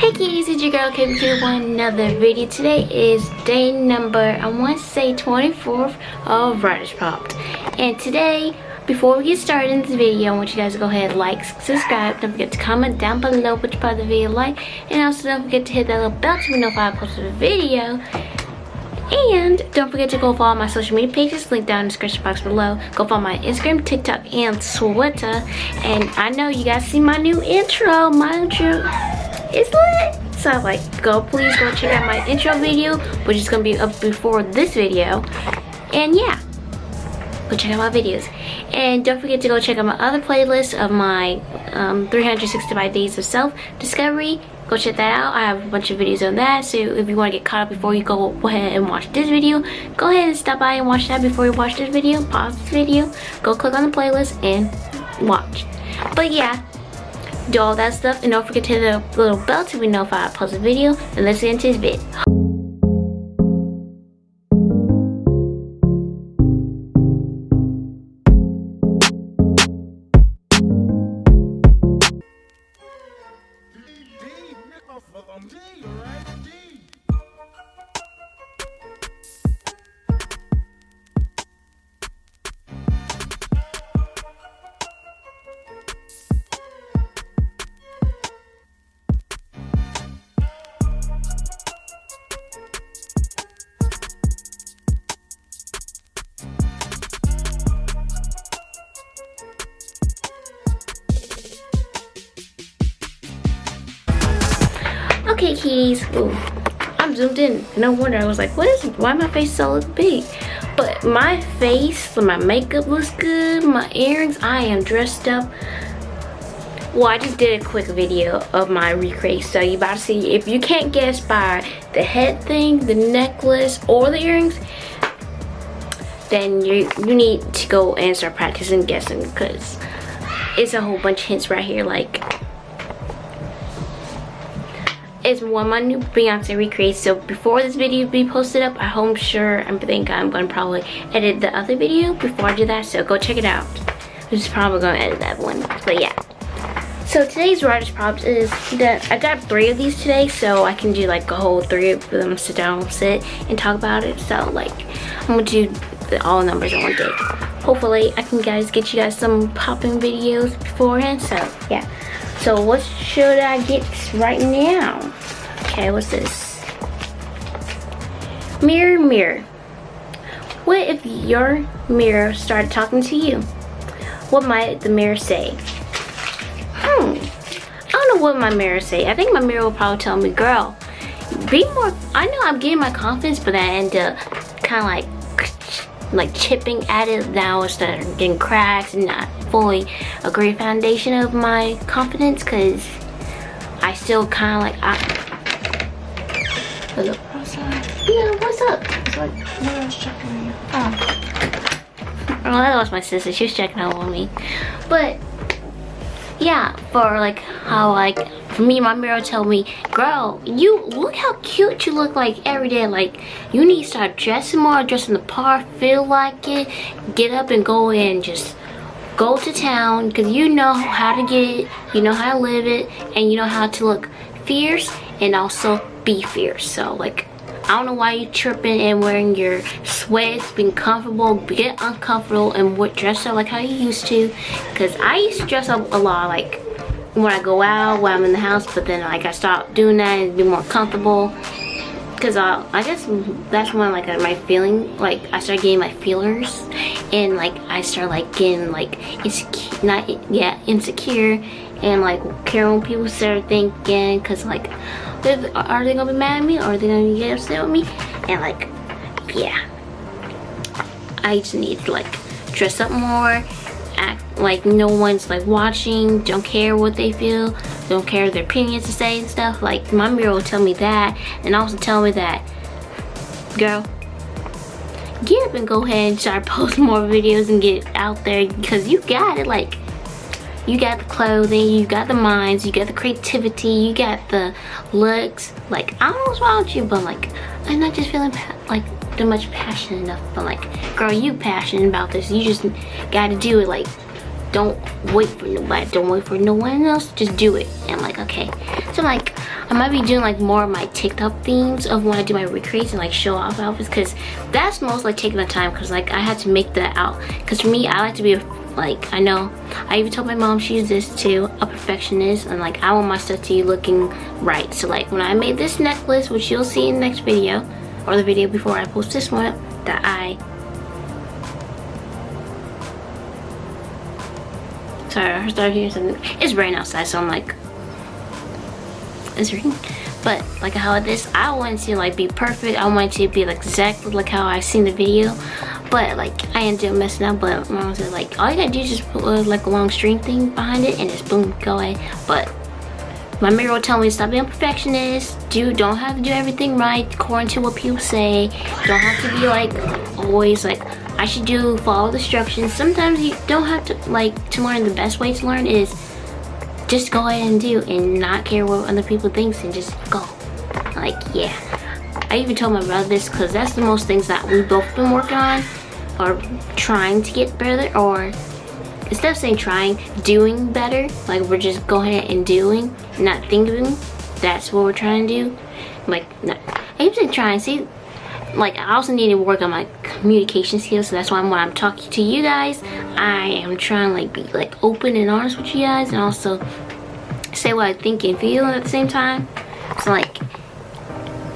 Hey cuties, it's your girl Kpcutie with another video. Today is day number, I want to say 24th of Writer's Prompt. And today, before we get started in this video, I want you guys to go ahead and like, subscribe. Don't forget to comment down below which part of the video you like. And also don't forget to hit that little bell to be notified when I post a video. And don't forget to go follow my social media pages, link down in the description box below. Go follow my Instagram, TikTok, and Twitter. And I know you guys see my new intro. My intro is lit. So please go check out my intro video, which is gonna be up before this video. And yeah, go check out my videos. And don't forget to go check out my other playlist of my 365 days of self-discovery. Go check that out. I have a bunch of videos on that, so if you want to get caught up before you go ahead and watch this video, go ahead and stop by and watch that before you watch this video. Pause this video, go click on the playlist and watch. But yeah, do all that stuff, and don't forget to hit the little bell to be notified I post a video. And let's get into this vid. Okay, keys. Ooh, I'm zoomed in. No wonder. I was like, why my face so big? But my face, my makeup looks good. My earrings, I am dressed up. Well, I just did a quick video of my recreate, so you about to see. If you can't guess by the head thing, the necklace, or the earrings, then you need to go and start practicing guessing, because it's a whole bunch of hints right here. It's one of my new Beyonce recreates. So before this video be posted up, I think I'm gonna probably edit the other video before I do that. So go check it out. I'm just probably gonna edit that one. But yeah. So today's writer's prompts is that I got 3 of these today, so I can do a whole 3 of them, sit and talk about it. So I'm gonna do all numbers in one day. Hopefully I can get you guys some popping videos beforehand. So yeah. So what should I get right now? Okay, what's this? Mirror, mirror. What if your mirror started talking to you? What might the mirror say? I don't know what my mirror say. I think my mirror will probably tell me, girl, be more. I know I'm getting my confidence, but I end up kind of like chipping at it now instead of getting cracks and not fully a great foundation of my confidence, because I still kind of hello outside. Yeah, what's up? It's like I was checking on you. Oh, that was my sister. She was checking out on me. But yeah, for how for me, my mirror tell me, girl, you look how cute you look every day. You need to start dressing more, dressing the part, feel like it, get up and go and just go to town, because you know how to get it, you know how to live it, and you know how to look fierce and also be fierce. So I don't know why you tripping and wearing your sweats, being comfortable, get uncomfortable and dress up how you used to, because I used to dress up a lot when I go out, when I'm in the house, but then I stopped doing that and be more comfortable, because I guess that's when my feeling, I started getting my feelers, and I started getting insecure, and caring what people started thinking, because are they gonna be mad at me, or are they gonna get upset with me? And yeah, I just need to dress up more, act like no one's watching, don't care what they feel, don't care their opinions to say and stuff. My mirror will tell me that, and also tell me that, girl, get up and go ahead and start posting more videos and get out there, because you got it. You got the clothing, you got the minds, you got the creativity, you got the looks. I don't know what's wrong with you, but I'm not just feeling too much passion enough. But girl, you passionate about this. You just gotta do it. Don't wait for nobody. Don't wait for no one else. Just do it. And I'm okay. So I might be doing like more of my TikTok themes of when I do my recreates and like show off outfits, because that's most like taking the time, because like I had to make that out, because for me I like to be like, I know I even told my mom she's this too, a perfectionist, and like I want my stuff to be looking right. So like when I made this necklace, which you'll see in the next video or the video before I post this one, that sorry, I started hearing something. It's raining outside, so I'm like, it's raining. But like how this, I want to like be perfect. I want it to be like exactly like how I seen the video. But like I ended up messing up. But mom said like all you gotta do is just put like a long string thing behind it and just boom, go away. But my mirror will tell me stop being a perfectionist. Don't have to do everything right according to what people say. Don't have to be like always like I should follow the instructions. Sometimes you don't have to like to learn. The best way to learn is just go ahead and do and not care what other people think and just go. Like yeah. I even told my brother this because that's the most things that we both been working on or trying to get better, or instead of saying trying, doing better. Like we're just go ahead and doing, not thinking. That's what we're trying to do. Like not, I even say trying. See, like I also need to work on my communication skills. So that's why when I'm talking to you guys, I am trying to like be like open and honest with you guys, and also say what I think and feel at the same time. So like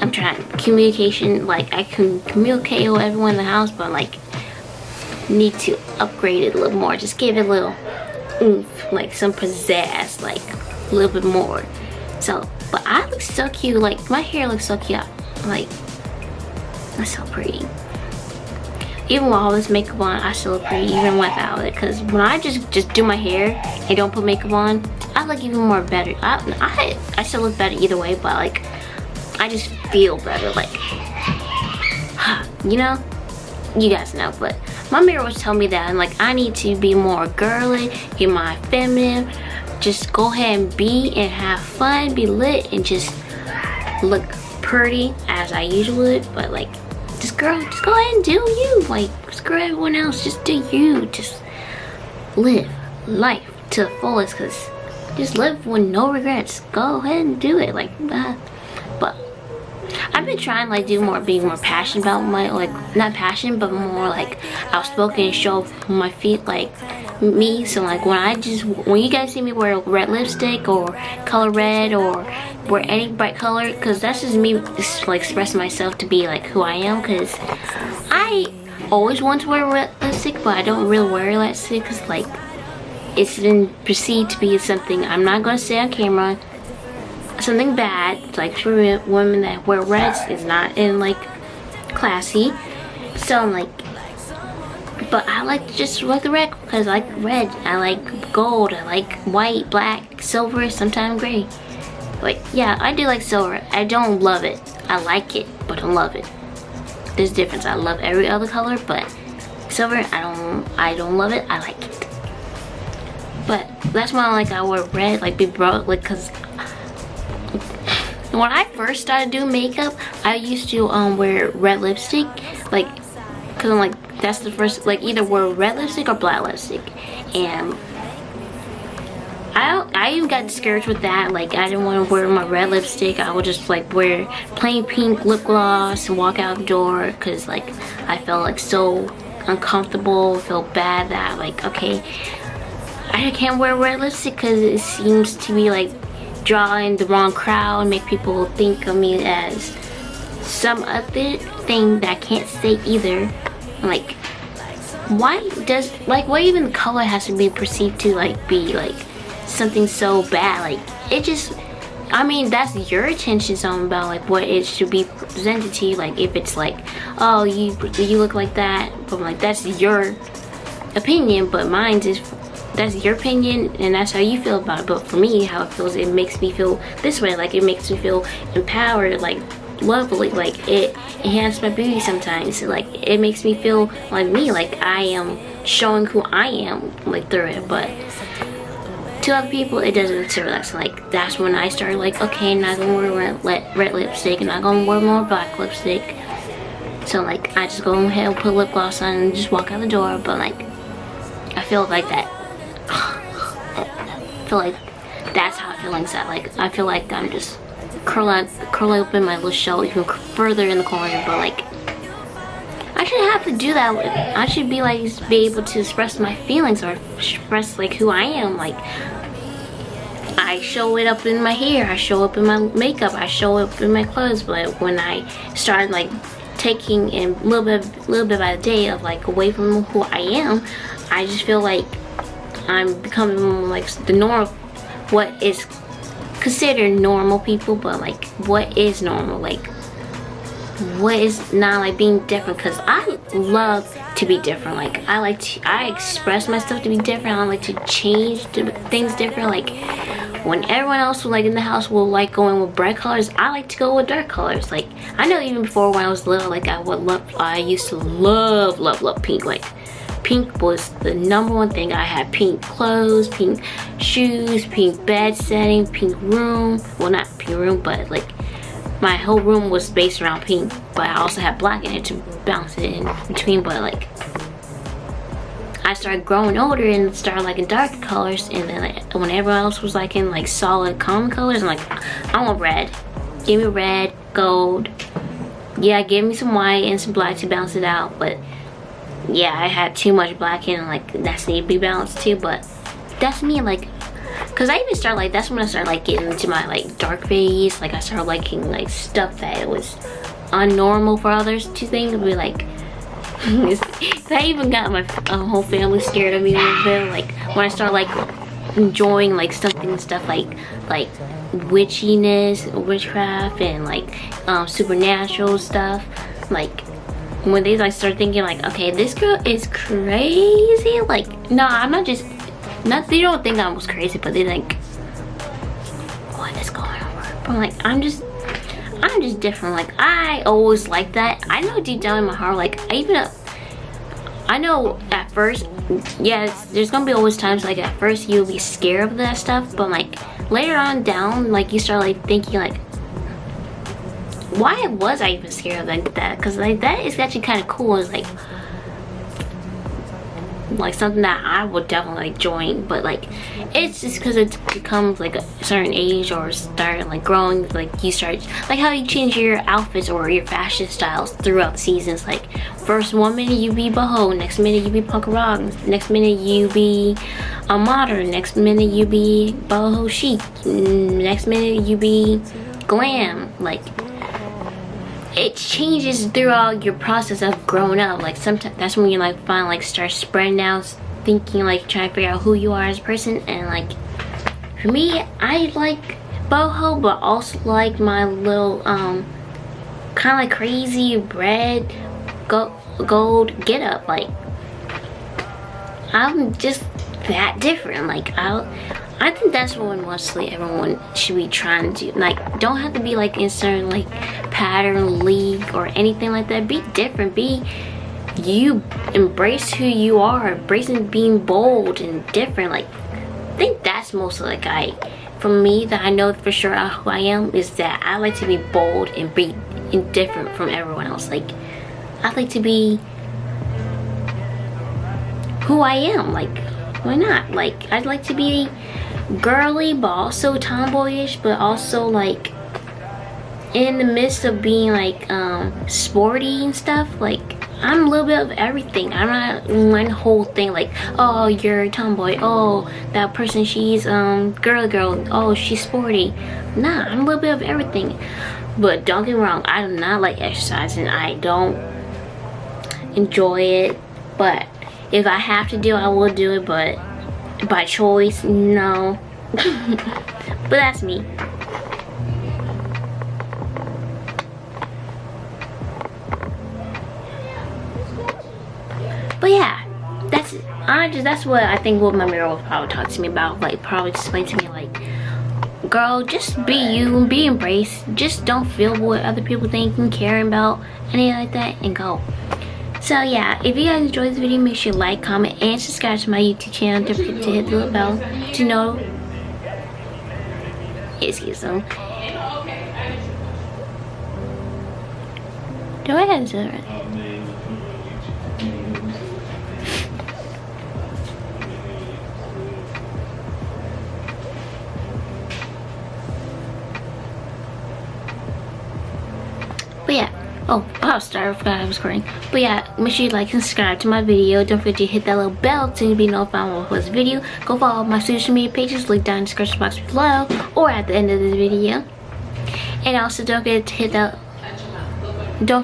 I'm trying communication. Like I can communicate with everyone in the house, but like need to upgrade it a little more. Just give it a little oomph, like some pizzazz, like a little bit more. So, but I look so cute. Like my hair looks so cute. Like that's so pretty. Even with all this makeup on, I still look pretty even without it. Cause when I just do my hair and don't put makeup on, I look even more better. I still look better either way, but like I just feel better. Like you know, you guys know. But my mirror was telling me that, and like I need to be more girly, get my feminine, just go ahead and be and have fun, be lit, and just look pretty as I usually would. But like just girl, just go ahead and do you. Like screw everyone else, just do you. Just live life to the fullest, cause just live with no regrets. Go ahead and do it. Like but I've been trying like being more passionate about my, like not passionate but more like outspoken and show my feet like me. So like when you guys see me wear red lipstick or color red or wear any bright color, because that's just me just like expressing myself to be like who I am. Because I always want to wear red lipstick, but I don't really wear lipstick because like it's been perceived to be something, I'm not gonna say on camera, something bad. Like for women that wear reds is not in like classy. So I'm like, but I like just like the red because I like red, I like gold, I like white, black, silver, sometimes gray. Like yeah, I do like silver. I don't love it. I like it, but I don't love it. There's a difference. I love every other color, but silver, I don't love it. I like it. But that's why like I wear red, like be broad, like cause when I first started doing makeup, I used to wear red lipstick, like, cause I'm like that's the first, like either wear red lipstick or black lipstick, and I even got discouraged with that. Like I didn't want to wear my red lipstick. I would just like wear plain pink lip gloss and walk out the door, cause like I felt like so uncomfortable, felt bad that like okay, I can't wear red lipstick because it seems to be like drawing the wrong crowd and make people think of me as some other thing that I can't say either. Like why even the color has to be perceived to like be like something so bad? Like it just, I mean that's your attention on about like what it should be presented to you. Like if it's like, oh you look like that, but like that's your opinion, but mine is that's your opinion and that's how you feel about it. But for me, how it feels, it makes me feel this way. Like it makes me feel empowered, like lovely, like it enhances my beauty sometimes. Like it makes me feel like me, like I am showing who I am like through it. But to other people it doesn't necessarily. So like that's when I started like, okay, not gonna wear red lipstick and not gonna wear more black lipstick. So like I just go ahead and put lip gloss on and just walk out the door. But like I feel like that, I feel like that's how I feel inside. Like I feel like I'm just curl up in my little shell even further in the corner, but like I shouldn't have to do that. I should be able to express my feelings or express like who I am. Like I show it up in my hair, I show up in my makeup, I show up in my clothes. But when I started like taking a little bit by the day of like away from who I am, I just feel like I'm becoming like the normal, what is considered normal people, but like what is normal, like what is not like being different, because I love to be different. Like I express myself to be different. I like to change things different. Like when everyone else like in the house will like going with bright colors, I like to go with dark colors. Like I know even before when I was little, like I used to love pink. Like pink was the #1 thing. I had pink clothes, pink shoes, pink bed setting, pink room. Well, not pink room, but like my whole room was based around pink. But I also had black in it to bounce it in between. But like I started growing older and started liking dark colors, and then like, when everyone else was like in like solid common colors, I'm like, I want red. Give me red, gold. Yeah, give me some white and some black to bounce it out. But yeah, I had too much black in, and like that's need to be balanced too. But that's me, like, cause I even started like, that's when I started like getting into my like dark phase. Like I started liking like stuff that was unnormal for others to think. It'd be like that even got my whole family scared of me a little bit. Like when I started like enjoying like stuff like witchiness, witchcraft, and like supernatural stuff. Like when they like start thinking like, okay, this girl is crazy. Like no, I'm not just not. They don't think I was crazy, but they think, what is going on? But I'm like, I'm just different. Like I always like that. I know deep down in my heart, like I know at first, yes, there's gonna be always times like at first you'll be scared of that stuff, but like later on down, like you start like thinking like, why was I even scared of like that? Because like that is actually kind of cool. It's like something that I would definitely like join. But like it's just because it becomes like a certain age or start like growing, like you start like how you change your outfits or your fashion styles throughout the seasons. Like first 1 minute you be boho, next minute you be punk rock, next minute you be a modern, next minute you be boho chic, next minute you be glam. Like it changes throughout your process of growing up. Like sometimes that's when you like finally like start spreading out, thinking like trying to figure out who you are as a person. And like for me, I like boho, but also like my little kind of like crazy red gold get up. Like I'm just that different. Like I think that's what mostly everyone should be trying to do. Like don't have to be like in certain like pattern, league, or anything like that. Be different, be you, embrace who you are, embracing being bold and different. Like I think that's mostly like for me, that I know for sure who I am, is that I like to be bold and be different from everyone else. Like I like to be who I am. Like why not? Like I'd like to be girly but also tomboyish, but also like in the midst of being like sporty and stuff. Like I'm a little bit of everything. I'm not one whole thing like, oh you're a tomboy, oh that person she's girl, oh she's sporty. Nah, I'm a little bit of everything. But don't get me wrong, I do not like exercising. I don't enjoy it, but if I have to do it, I will do it. But by choice, no. But that's me. But yeah, that's what I think what my mirror will probably talk to me about. Like probably explain to me like, girl, just be you and be embraced. Just don't feel what other people think and care about anything like that, and go. So yeah, if you guys enjoyed this video, make sure you like, comment, and subscribe to my YouTube channel. Don't forget to hit the little bell to know. Excuse me. Do I have to do it right? But yeah. Oh, I forgot I was recording. But yeah, make sure you like and subscribe to my video. Don't forget to hit that little bell to be notified when I post a video. Go follow my social media pages, link down in the description box below or at the end of this video. And also don't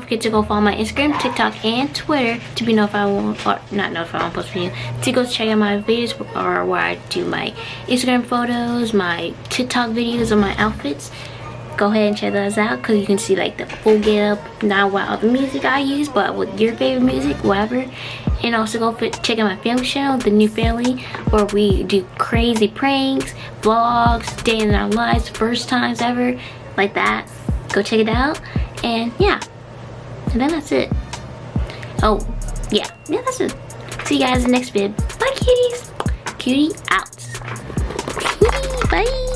forget to go follow my Instagram, TikTok, and Twitter to be notified when, or not notified when I post a video. To go check out my videos or where I do my Instagram photos, my TikTok videos, and my outfits. Go ahead and check those out because you can see like the full get up, not what other music I use, but with your favorite music, whatever. And also go check out my family channel, The New Family, where we do crazy pranks, vlogs, day in our lives, first times ever, like that. Go check it out. And yeah, and then that's it. Oh yeah, that's it. See you guys in the next vid. Bye, cuties. Cutie out. Bye.